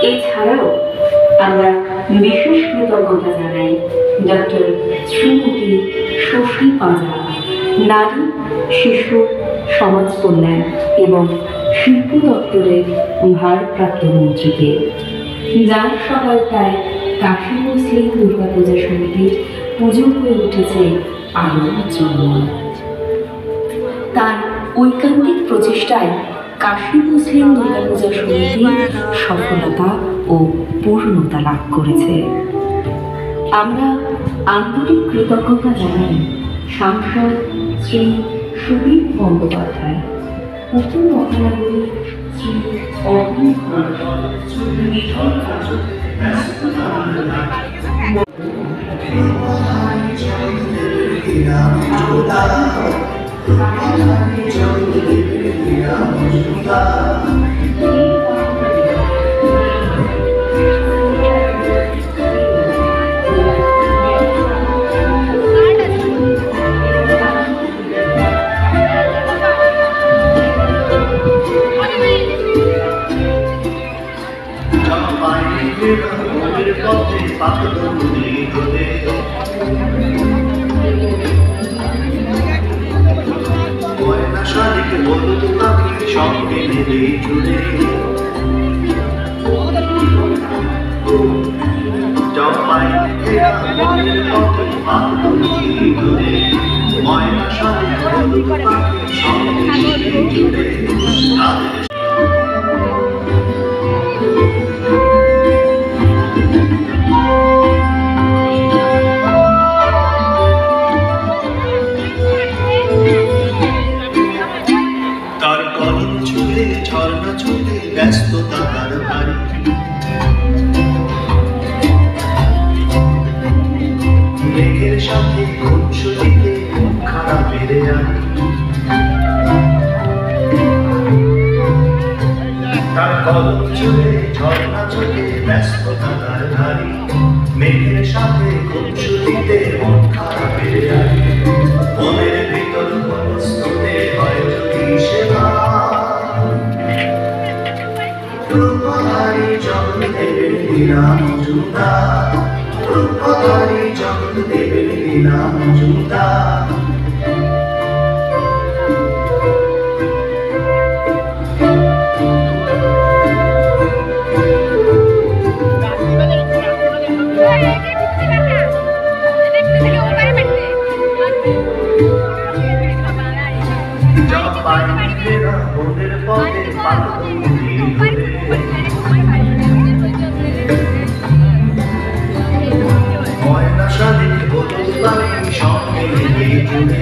এছাড়াও আমরা বিশেষ কৃতজ্ঞতা জানাই ডক্টর শ্রীমতী শশী পাঁজা, নারী, শিশু, সমাজ কল্যাণ এবং শিল্প দপ্তরের ভারপ্রাপ্ত মন্ত্রীকে, যার সহায়তায় কাশী মুসলিম দুর্গাপূজা সমিতির পুজো হয়ে উঠেছে আরও উজ্জ্বলময়। তার ঐকান্তিক প্রচেষ্টায় কাশী মুসলিম দুর্গাপূজা সমিতি সফলতা ও পূর্ণতা লাভ করেছে। আমরা আন্তরিক কৃতজ্ঞতা জানাই সাংসদ শ্রী সুদীপ বন্দ্যোপাধ্যায়, উপমহানগরী শ্রী অভিন ঘোষ, ঝর্ণা ছুটে ব্যস্ততা তার বাড়ি, মেঘের সাথে খুনসুটিতে খাড়া বেড়ে আনি, তার কলম ছুটে ঝর্ণা ছুটে ব্যস্ততা তার ধারি, মেঘের সাথে খুনসুটিতে মন খাড়া বেড়ে আনি, মনের ভিতর মনস্তুতে হয় যদি সেবা, রূপধারী জগৎ দেবেন লীলা মজুমদার, রূপধারী জগৎ দেবেন লীলা মজুমদার। মনের পথে ময়না শালিক বদল সঙ্গে জুড়ে